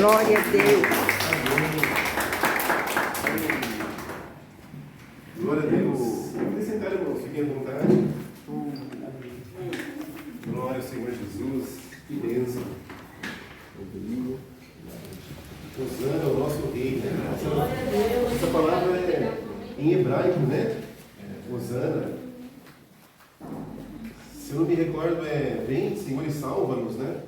Glória a Deus. Glória a Deus. Vamos sentar, irmãos. Fiquem à vontade. Glória ao Senhor Jesus. Que bênção. Hosana é o nosso rei, né? Essa palavra em hebraico, né? Hosana. Se eu não me recordo, vem, Senhor, e salva-nos, né?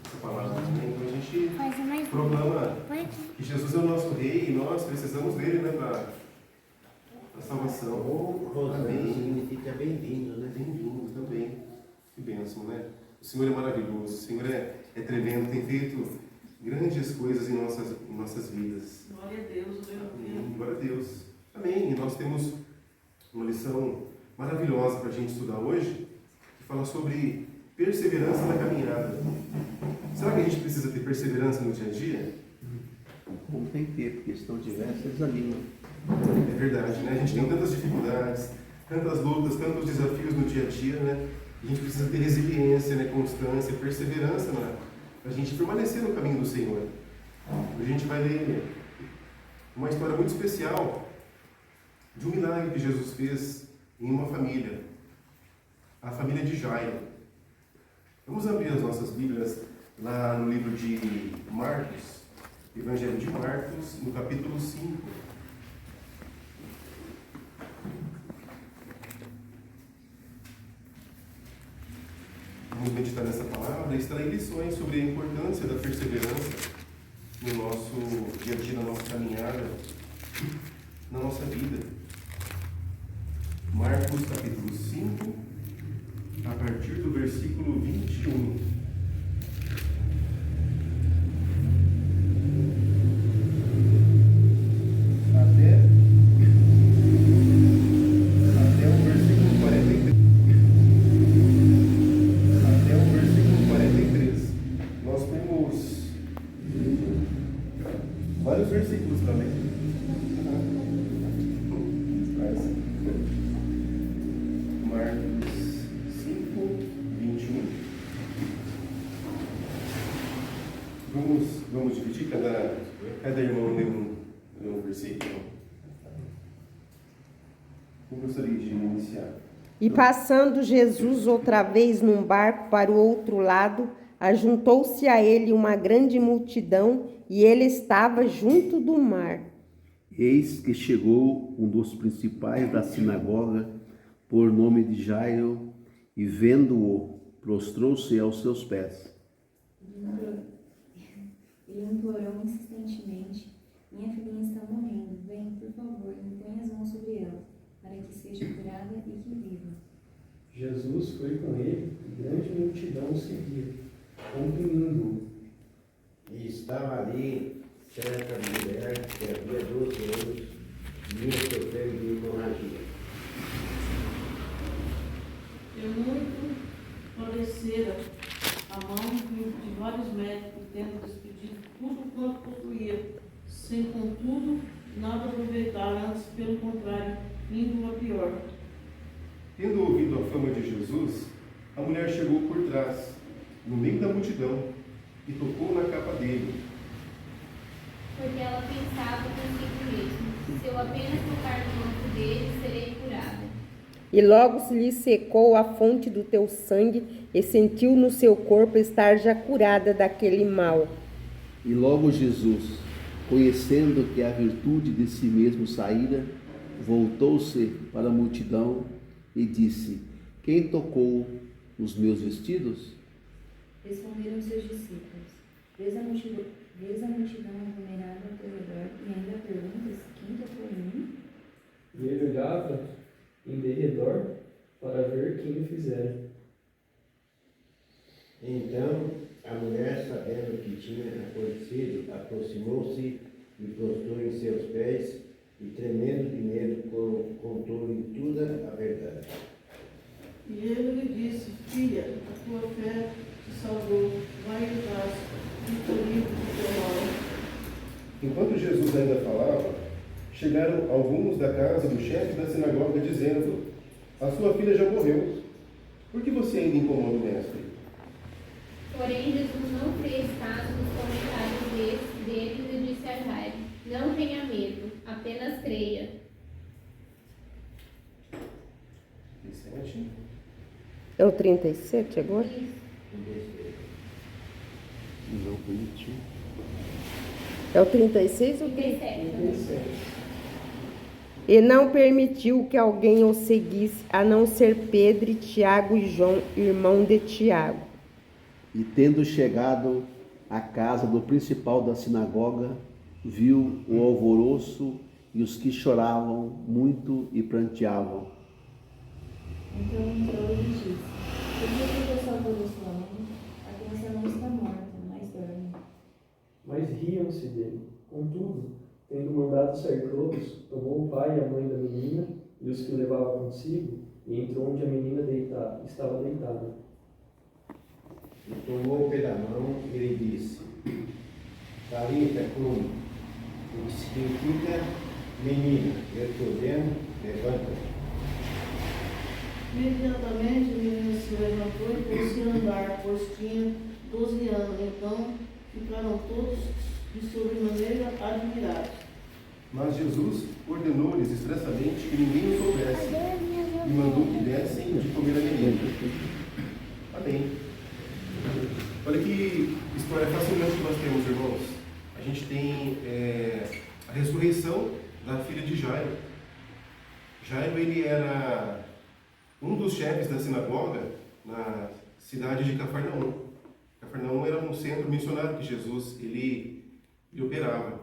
Essa palavra, né? Então a gente proclama que Jesus é o nosso rei e nós precisamos dele, né? Para a salvação. Hosana significa bem-vindo, né? Bem-vindo também. Que bênção, né? O Senhor é maravilhoso, o Senhor é tremendo, tem feito grandes coisas em nossas vidas. Glória a Deus, Amém. Glória a Deus. Amém. E nós temos uma lição maravilhosa para a gente estudar hoje, que fala sobre perseverança na caminhada. Será que a gente precisa ter perseverança no dia a dia? Como tem que ter, porque se não tiver, você desanima. É verdade, né? A gente tem tantas dificuldades, tantas lutas, tantos desafios no dia a dia, né? A gente precisa ter resiliência, né? Constância, perseverança para a gente permanecer no caminho do Senhor. A gente vai ler uma história muito especial de um milagre que Jesus fez em uma família, a família de Jairo. Vamos abrir as nossas Bíblias lá no livro de Marcos, Evangelho de Marcos, no capítulo 5. Vamos meditar nessa palavra e extrair lições sobre a importância da perseverança no nosso dia a dia, na nossa caminhada, na nossa vida. Marcos capítulo 5, a partir do versículo 21. Até o versículo 43. Até o versículo 43. Nós temos vários versículos também. Marcos 5, 21. Vamos dividir, cada irmão lê um versículo. Eu gostaria de iniciar. E passando Jesus outra vez num barco para o outro lado, ajuntou-se a ele uma grande multidão, e ele estava junto do mar. Eis que chegou um dos principais da sinagoga, por nome de Jairo, e vendo-o, prostrou-se aos seus pés. Ele implorou insistentemente: minha filhinha está morrendo, vem, por favor, impõe as mãos sobre ela, para que seja curada e que viva. Jesus foi com ele e grande multidão o seguia, comprimindo-o. E estava ali certa mulher que havia 12 anos vinha sofrendo de hemorragia. E muito padecera a mão de vários médicos, tendo despedido tudo quanto possuía, sem contudo nada aproveitar, antes pelo contrário, indo a pior. Tendo ouvido a fama de Jesus, a mulher chegou por trás, no meio da multidão, e tocou na capa dele. Porque ela pensava consigo mesma: se eu apenas tocar no manto dele, serei curada. E logo se lhe secou a fonte do teu sangue, e sentiu no seu corpo estar já curada daquele mal. E logo Jesus, conhecendo que a virtude de si mesmo saíra, voltou-se para a multidão e disse: quem tocou os meus vestidos? Responderam seus discípulos: vês a multidão aglomerada ao teu redor e ainda perguntas: quem tocou em mim? E ele olhava em derredor para ver quem o fizera. Então a mulher, sabendo que tinha acontecido, aproximou-se e prostrou em seus pés e, tremendo de medo, contou-lhe toda a verdade. E ele lhe disse: filha, a tua fé te salvou, vai em paz, fica livre do teu mal. Enquanto Jesus ainda falava, chegaram alguns da casa do chefe da sinagoga, dizendo: a sua filha já morreu, por que você ainda incomoda o mestre? Porém, Jesus não fez caso dos comentários deles e disse a Jairo: não tenha medo, apenas creia. 37. É o 37 agora? Não permitiu. É o 36 ou 37. E não permitiu que alguém o seguisse, a não ser Pedro e Tiago e João, irmão de Tiago. E tendo chegado à casa do principal da sinagoga, viu o alvoroço e os que choravam muito e pranteavam. Então entrou e lhes disse: por que esse alvoroço homem? A criança não está morta, mas dorme. Mas riam-se dele. Contudo, tendo mandado sair todos, tomou o pai e a mãe da menina e os que o levavam consigo, e entrou onde a menina estava deitada. E tomou o pé da mão e lhe disse: Talita cum, o que significa menina, eu te ordeno, levanta-te. Imediatamente o menino se levantou e pôs-se a andar, pois tinha 12 anos. Então ficaram todos de sobremaneira admirados. Mas Jesus ordenou-lhes expressamente que ninguém o soubesse e mandou que dessem de comer a menina. Amém. Olha que história fascinante que nós temos, irmãos. A gente tem a ressurreição da filha de Jairo. Jairo, ele era um dos chefes da sinagoga na cidade de Cafarnaum. Cafarnaum era um centro missionário que Jesus ele operava.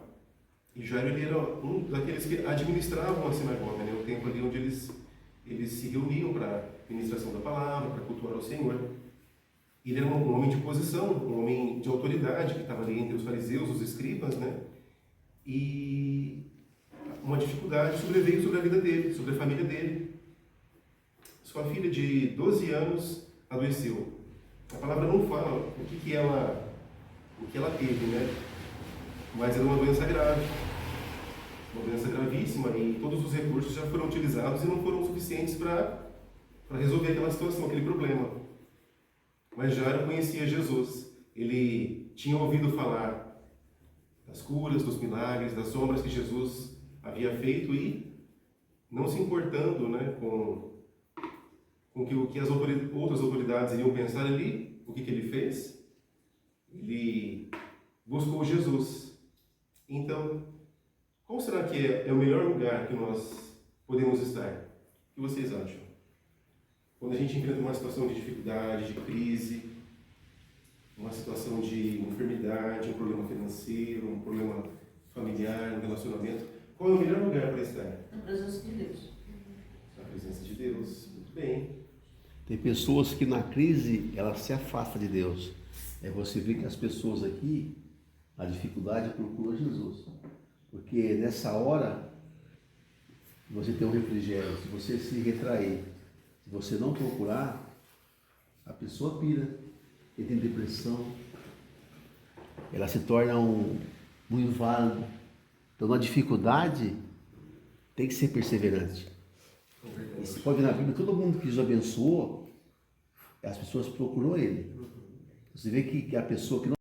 E Jairo ele era um daqueles que administravam a sinagoga, né? O tempo ali onde eles se reuniam para a ministração da palavra, para cultuar ao Senhor. Ele era um homem de posição, um homem de autoridade, que estava ali entre os fariseus, os escribas, né? E uma dificuldade sobreveio sobre a vida dele, sobre a família dele. Sua filha de 12 anos adoeceu. A palavra não fala o que ela teve, né? Mas era uma doença grave, uma doença gravíssima, e todos os recursos já foram utilizados e não foram suficientes para resolver aquela situação, aquele problema. Mas Jairo conhecia Jesus, ele tinha ouvido falar das curas, dos milagres, das obras que Jesus havia feito e, não se importando, né, com o que as outras autoridades iriam pensar ali, o que ele fez? Ele buscou Jesus. Então, qual será que é o melhor lugar que nós podemos estar? O que vocês acham? Quando a gente enfrenta uma situação de dificuldade, de crise, uma situação de enfermidade, um problema financeiro, um problema familiar, um relacionamento, qual é o melhor lugar para estar? Na presença de Deus. Na presença de Deus. Muito bem. Tem pessoas que na crise, ela se afasta de Deus. Você vê que as pessoas aqui, a dificuldade procura Jesus. Porque nessa hora, você tem um refrigério. Se você se retrair, se você não procurar, a pessoa pira. Ele tem depressão. Ela se torna um inválido. Então, na dificuldade, tem que ser perseverante. E você pode ver na Bíblia, todo mundo que Jesus abençoou, as pessoas procurou ele. Você vê que a pessoa que não